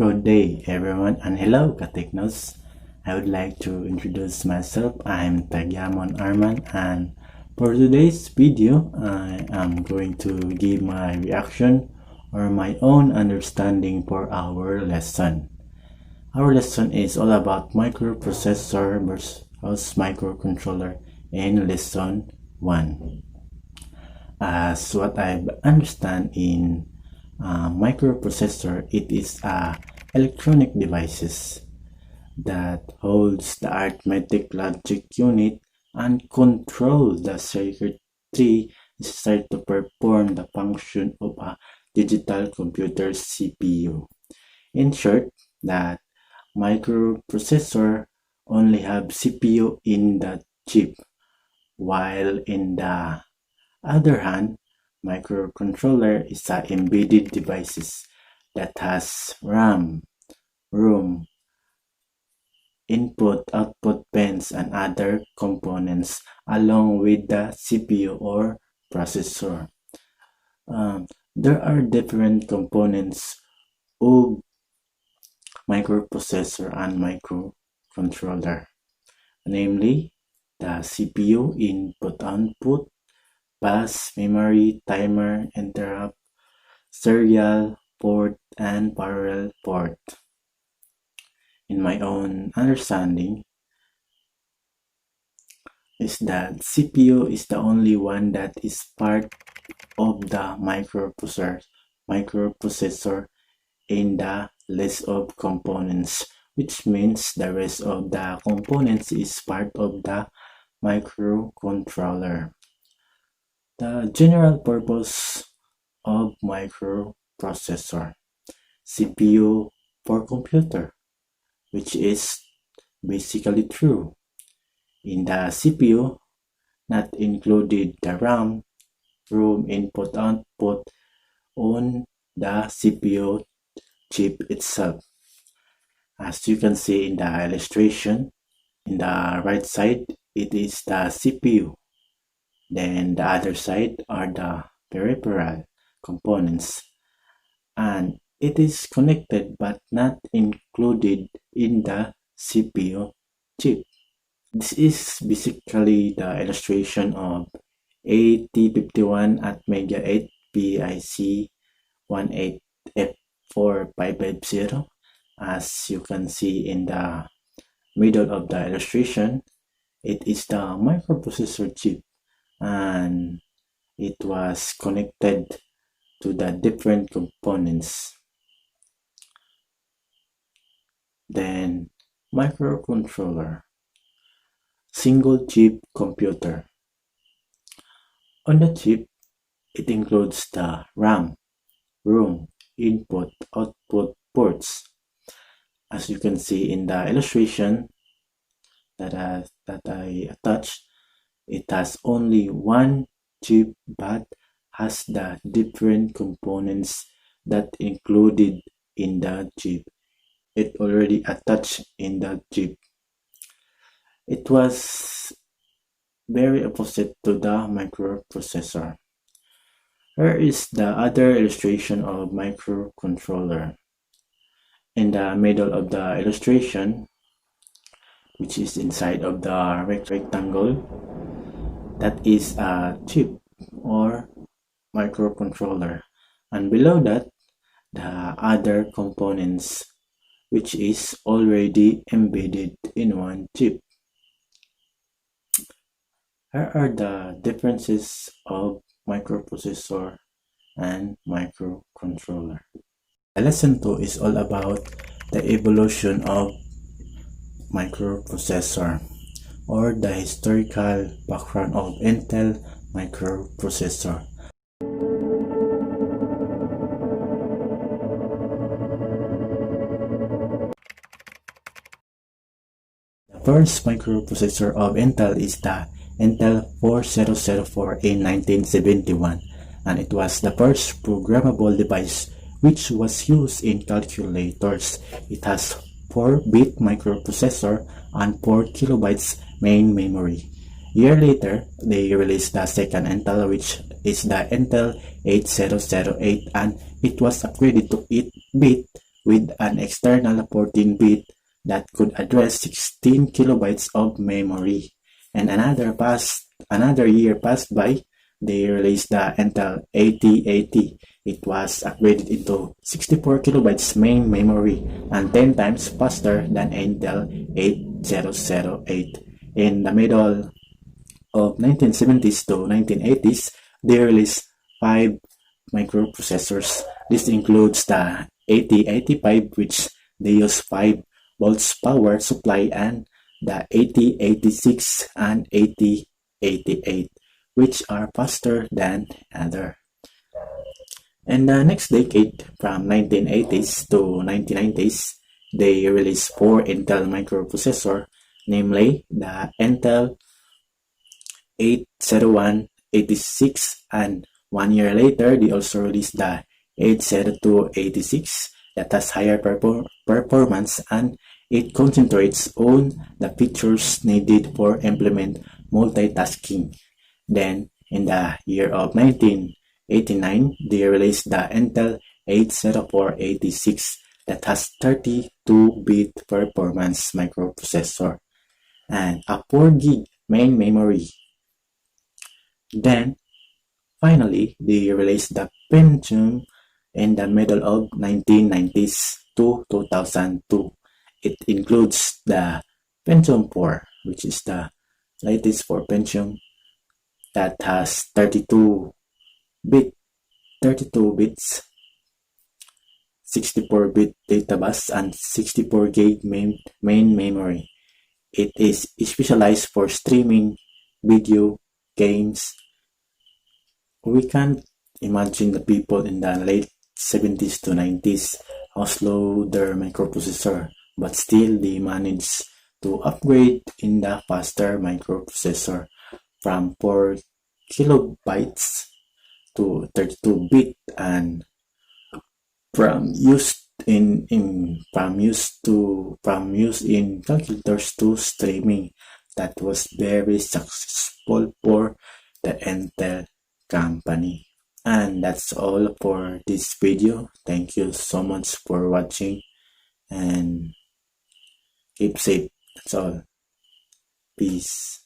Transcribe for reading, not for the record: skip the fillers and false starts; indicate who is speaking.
Speaker 1: Good day, everyone, and hello, Kateknos. I would like to introduce myself. I'm Tagyamon Armand, and for today's video, I am going to give my reaction or my own understanding for our lesson. Our lesson is all about microprocessor versus microcontroller in lesson 1. As what I understand in microprocessor, it is a electronic devices that holds the arithmetic logic unit and controls the circuitry necessary to perform the function of a digital computer CPU. In short, that microprocessor only have CPU in the chip, while in the other hand, microcontroller is a embedded devices that has RAM, ROM, input, output pins, and other components along with the CPU or processor. There are different components of microprocessor and microcontroller, namely the CPU, input, output, bus, memory, timer, interrupt, serial port, and parallel port. In my own understanding, is that CPU is the only one that is part of the microprocessor in the list of components, which means the rest of the components is part of the microcontroller. The general purpose of microprocessor: CPU for computer, which is basically true. In the CPU, not included the RAM, ROM, input, output on the CPU chip itself. As you can see in the illustration, in the right side, it is the CPU. Then the other side are the peripheral components, and it is connected but not included in the CPU chip. This is basically the illustration of AT51 at Mega 8 PIC 18F4550. As you can see in the middle of the illustration, it is the microprocessor chip, and it was connected to the different components. Then microcontroller, single chip computer. On the chip, it includes the RAM, ROM, input, output ports. As you can see in the illustration that I attached, it has only one chip but has the different components that included in the chip. It already attached in the chip. It was very opposite to the microprocessor. Here is the other illustration of microcontroller. In the middle of the illustration, which is inside of the rectangle, that is a chip or microcontroller, and below that the other components, which is already embedded in one chip. Here are the differences of microprocessor and microcontroller. Lesson 2 is all about the evolution of microprocessor, or the historical background of Intel microprocessor. The first microprocessor of Intel is the Intel 4004 in 1971, and it was the first programmable device which was used in calculators. It has 4-bit microprocessor and 4 kilobytes main memory. A year later, they released the second Intel, which is the Intel 8008, and it was upgraded to 8-bit with an external 14-bit that could address 16 kilobytes of memory. And another year passed by. They released the Intel 8080. It was upgraded into 64 kilobytes main memory and 10 times faster than Intel 8008. In the middle of 1970s to 1980s, they released 5 microprocessors. This includes the 8085, which they use 5 volts power supply, and the 8086 and 8088, which are faster than other. In the next decade, from 1980s to 1990s, they released 4 Intel microprocessor, namely the Intel 801, 86, and 1 year later, they also released the 802, 86 that has higher performance, and it concentrates on the features needed for implement multitasking. Then, in the year of 1989, they released the Intel 804, 86 that has 32-bit performance microprocessor and a 4 gig main memory. Then, finally, they released the Pentium in the middle of 1990s to 2002. It includes the Pentium 4, which is the latest for Pentium that has 32 bits, 64-bit data bus, and 64 gig main memory. It is specialized for streaming video games. We can't imagine the people in the late 70s to 90s how slow their microprocessor, but still they managed to upgrade in the faster microprocessor from 4 kilobytes to 32-bit, and from use in calculators to streaming. That was very successful for the Intel company. And that's all for this video. Thank you so much for watching, and keep safe. That's all. Peace.